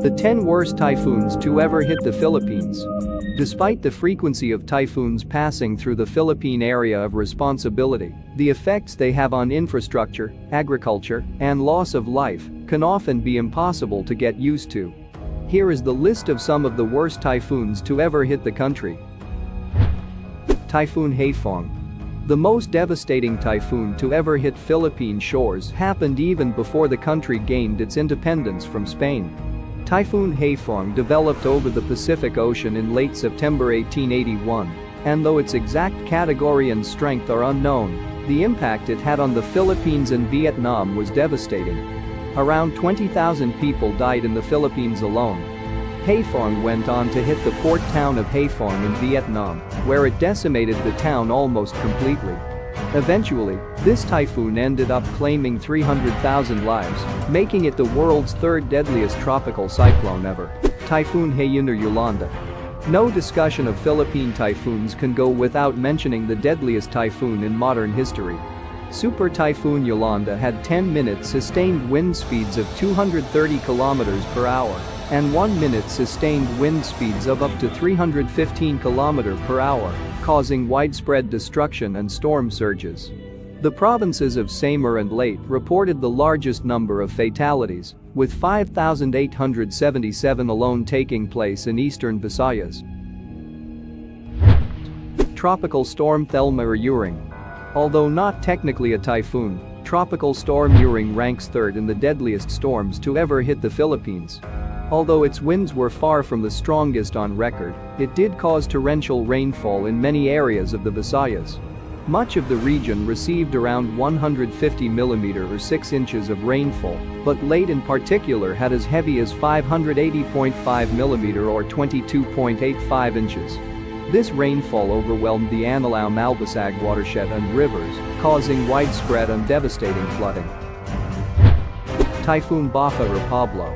The 10 worst typhoons to ever hit the Philippines. Despite the frequency of typhoons passing through the Philippine area of responsibility, the effects they have on infrastructure, agriculture, and loss of life can often be impossible to get used to. Here is the list of some of the worst typhoons to ever hit the country. Typhoon Heifong. The most devastating typhoon to ever hit Philippine shores happened even before the country gained its independence from Spain. Typhoon Heifong developed over the Pacific Ocean in late September 1881, and though its exact category and strength are unknown, the impact it had on the Philippines and Vietnam was devastating. Around 20,000 people died in the Philippines alone. Heifong went on to hit the port town of Haiphong in Vietnam, where it decimated the town almost completely. Eventually, this typhoon ended up claiming 300,000 lives, making it the world's third deadliest tropical cyclone ever. Typhoon Hayun or Yolanda. No discussion of Philippine typhoons can go without mentioning the deadliest typhoon in modern history. Super Typhoon Yolanda had 10-minute sustained wind speeds of 230 km per hour and 1-minute sustained wind speeds of up to 315 km per hour, causing widespread destruction and storm surges. The provinces of Samar and Leyte reported the largest number of fatalities, with 5,877 alone taking place in eastern Visayas. Tropical Storm Thelma or Uring. Although not technically a typhoon, Tropical Storm Uring ranks third in the deadliest storms to ever hit the Philippines. Although its winds were far from the strongest on record, it did cause torrential rainfall in many areas of the Visayas. Much of the region received around 150 mm or 6 inches of rainfall, but Leyte in particular had as heavy as 580.5 mm or 22.85 inches. This rainfall overwhelmed the Anilao-Malbasag watershed and rivers, causing widespread and devastating flooding. Typhoon Bafa or Pablo.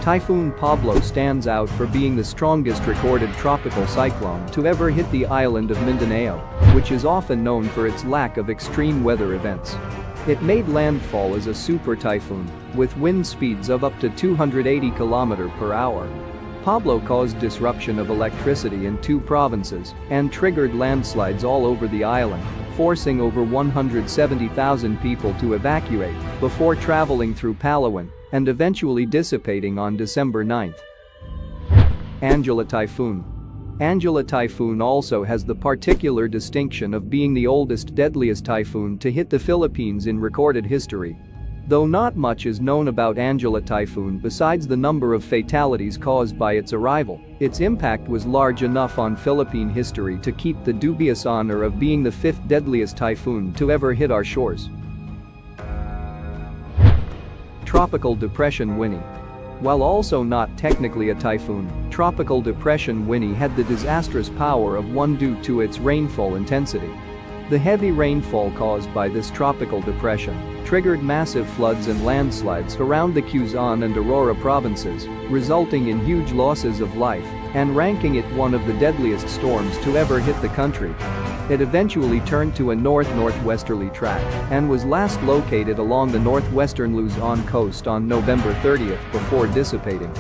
Typhoon Pablo stands out for being the strongest recorded tropical cyclone to ever hit the island of Mindanao, which is often known for its lack of extreme weather events. It made landfall as a super typhoon, with wind speeds of up to 280 km per hour. Pablo caused disruption of electricity in 2 provinces and triggered landslides all over the island, forcing over 170,000 people to evacuate before traveling through Palawan and eventually dissipating on December 9. Angela Typhoon. Angela Typhoon also has the particular distinction of being the oldest, deadliest typhoon to hit the Philippines in recorded history. Though not much is known about Angela Typhoon besides the number of fatalities caused by its arrival, its impact was large enough on Philippine history to keep the dubious honor of being the 5th deadliest typhoon to ever hit our shores. Tropical Depression Winnie. While also not technically a typhoon, Tropical Depression Winnie had the disastrous power of one due to its rainfall intensity. The heavy rainfall caused by this tropical depression triggered massive floods and landslides around the Quezon and Aurora provinces, resulting in huge losses of life and ranking it one of the deadliest storms to ever hit the country. It eventually turned to a north-northwesterly track and was last located along the northwestern Luzon coast on November 30 before dissipating.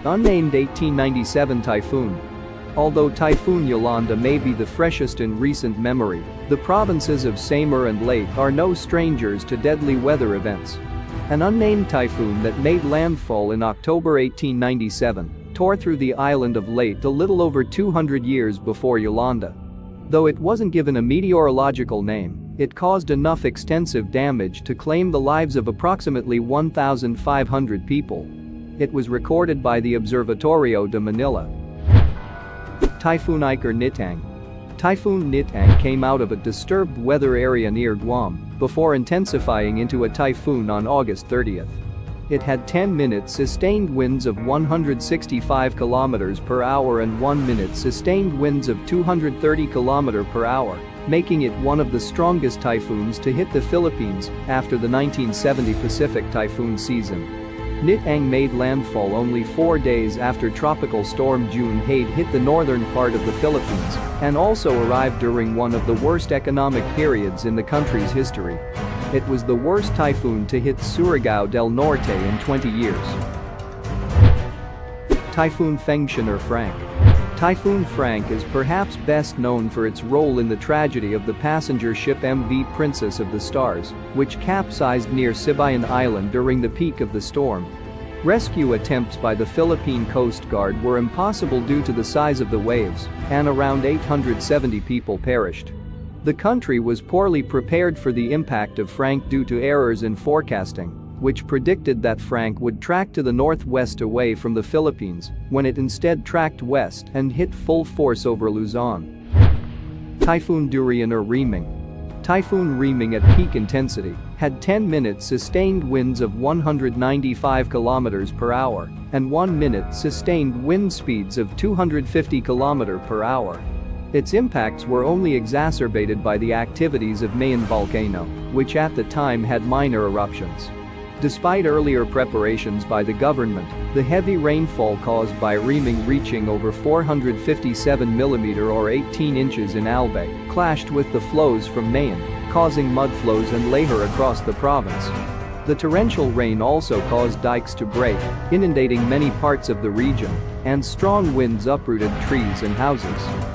Unnamed 1897 Typhoon. Although Typhoon Yolanda may be the freshest in recent memory, the provinces of Samar and Leyte are no strangers to deadly weather events. An unnamed typhoon that made landfall in October 1897 tore through the island of Leyte a little over 200 years before Yolanda. Though it wasn't given a meteorological name, it caused enough extensive damage to claim the lives of approximately 1,500 people. It was recorded by the Observatorio de Manila. Typhoon Ike or Nitang. Typhoon Nitang came out of a disturbed weather area near Guam before intensifying into a typhoon on August 30. It had 10-minute sustained winds of 165 km per hour and 1-minute sustained winds of 230 km per hour, making it one of the strongest typhoons to hit the Philippines after the 1970 Pacific typhoon season. Nitang made landfall only 4 days after Tropical Storm Junhae hit the northern part of the Philippines and also arrived during one of the worst economic periods in the country's history. It was the worst typhoon to hit Surigao del Norte in 20 years. Typhoon Heifong or Frank. Typhoon Frank is perhaps best known for its role in the tragedy of the passenger ship MV Princess of the Stars, which capsized near Sibayan Island during the peak of the storm. Rescue attempts by the Philippine Coast Guard were impossible due to the size of the waves, and around 870 people perished. The country was poorly prepared for the impact of Frank due to errors in forecasting, which predicted that Frank would track to the northwest away from the Philippines, when it instead tracked west and hit full force over Luzon. Typhoon Durian or Reaming. Typhoon Reaming at peak intensity had 10-minute sustained winds of 195 km per hour and 1-minute sustained wind speeds of 250 km per hour. Its impacts were only exacerbated by the activities of Mayon volcano, which at the time had minor eruptions. Despite earlier preparations by the government, the heavy rainfall caused by Reaming reaching over 457 mm or 18 inches in Albay clashed with the flows from Mayon, causing mudflows and lahar across the province. The torrential rain also caused dikes to break, inundating many parts of the region, and strong winds uprooted trees and houses.